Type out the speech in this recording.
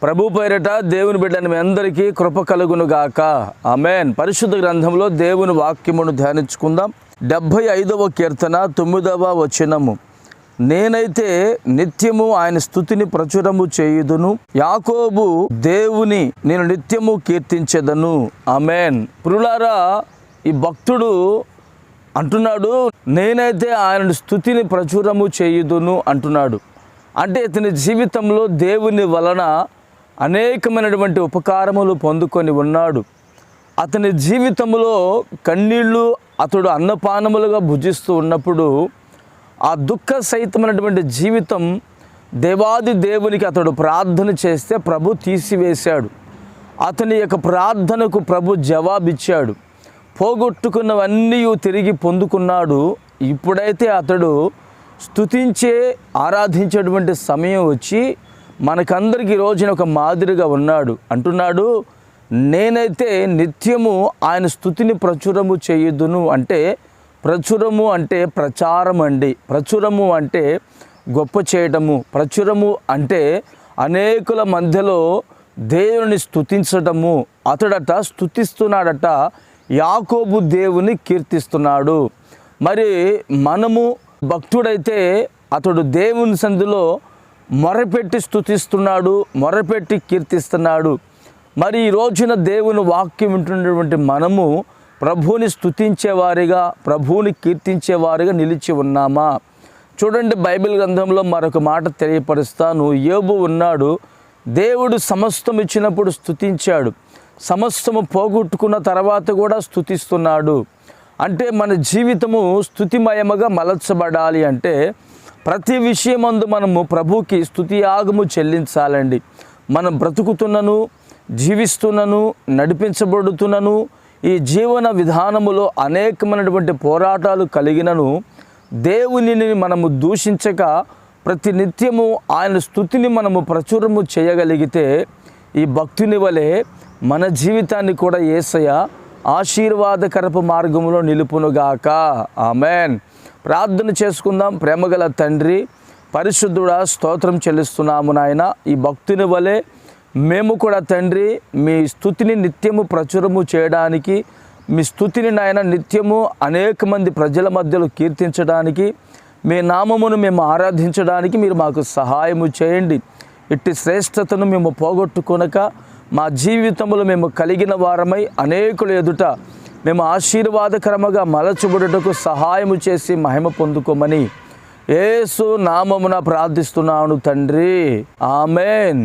ప్రభు పేరిట దేవుని బిడ్డని మీ అందరికీ కృప కలుగును గాక. ఆమేన్. పరిశుద్ధ గ్రంథంలో దేవుని వాక్యమును ధ్యానించుకుందాం. 75వ కీర్తన 9వ వచనము. నేనైతే నిత్యము ఆయన స్తుతిని ప్రచురము చేయుదును, యాకోబు దేవుని నేను నిత్యము కీర్తించెదను. ఆమేన్. ప్రియులారా, ఈ భక్తుడు అంటున్నాడు, నేనైతే ఆయన స్తుతిని ప్రచురము చేయుదును అంటున్నాడు. అంటే ఇతని జీవితంలో దేవుని వలన అనేకమైనటువంటి ఉపకారములు పొందుకొని ఉన్నాడు. అతని జీవితంలో కన్నీళ్ళు అతడు అన్నపానములుగా భుజిస్తూ ఉన్నప్పుడు ఆ దుఃఖ సహితమైనటువంటి జీవితం దేవాది దేవునికి అతడు ప్రార్థన చేస్తే ప్రభు తీసివేశాడు. అతని యొక్క ప్రార్థనకు ప్రభు జవాబిచ్చాడు. పోగొట్టుకున్నవన్నీ తిరిగి పొందుకున్నాడు. ఇప్పుడైతే అతడు స్తుతించే ఆరాధించేటువంటి సమయం వచ్చి మనకందరికి రోజున ఒక మాదిరిగా ఉన్నాడు. అంటున్నాడు, నేనైతే నిత్యము ఆయన స్తుతిని ప్రచురము చేయుదును. అంటే ప్రచురము అంటే ప్రచారం అండి. ప్రచురము అంటే గొప్ప చేయటము. ప్రచురము అంటే అనేకుల మధ్యలో దేవుని స్తుతించటము. అతడట స్తుతిస్తున్నాడట, యాకోబు దేవుని కీర్తిస్తున్నాడు. మరి మనము భక్తుడైతే అతడు దేవుని సందులో మొరపెట్టి స్తుతిస్తున్నాడు, మొరపెట్టి కీర్తిస్తున్నాడు. మరి ఈ రోజున దేవుని వాక్యం వింటున్నటువంటి మనము ప్రభువుని స్తుతించేవారిగా, ప్రభువుని కీర్తించేవారిగా నిలిచి ఉన్నామా? చూడండి, బైబిల్ గ్రంథంలో మరొక మాట తెలియపరుస్తాను. యోబు ఉన్నాడు, దేవుడు సమస్తం ఇచ్చినప్పుడు స్తుతించాడు, సమస్తము పోగొట్టుకున్న తర్వాత కూడా స్తుతిస్తున్నాడు. అంటే మన జీవితము స్తుతిమయముగా మలచబడాలి అంటే ప్రతి విషయమందు మనము ప్రభువుకి స్తుతియాగము చెల్లించాలండి. మనం బ్రతుకుతున్నను, జీవిస్తున్నను, నడిపించబడుతున్నను ఈ జీవన విధానములో అనేకమైనటువంటి పోరాటాలు కలిగినను దేవునిని మనము దూషించక ప్రతి నిత్యము ఆయన స్తుతిని మనము ప్రచురము చేయగలిగితే ఈ భక్తుని వలె మన జీవితాన్ని కూడా యేసయ్య ఆశీర్వాదకరపు మార్గంలో నిలుపునుగాక. ఆమేన్. ప్రార్థన చేసుకుందాం. ప్రేమగల తండ్రి, పరిశుద్ధుడా, స్తోత్రం చెల్లిస్తున్నాము నాయన. ఈ భక్తుని వలె మేము కూడా తండ్రి మీ స్తుతిని నిత్యము ప్రచురము చేయడానికి, మీ స్తుతిని నాయన నిత్యము అనేక మంది ప్రజల మధ్యలో కీర్తించడానికి, మీ నామమును మేము ఆరాధించడానికి మీరు మాకు సహాయము చేయండి. ఇట్టి శ్రేష్టతను మేము పోగొట్టుకొనక మా జీవితంలో మేము కలిగిన వారమై అనేకుల ఎదుట మేము ఆశీర్వాదకరముగా మలచబడుటకు సహాయము చేసి మహిమ పొందుకోమని యేసు నామమున ప్రార్థిస్తున్నాను తండ్రి. ఆమేన్.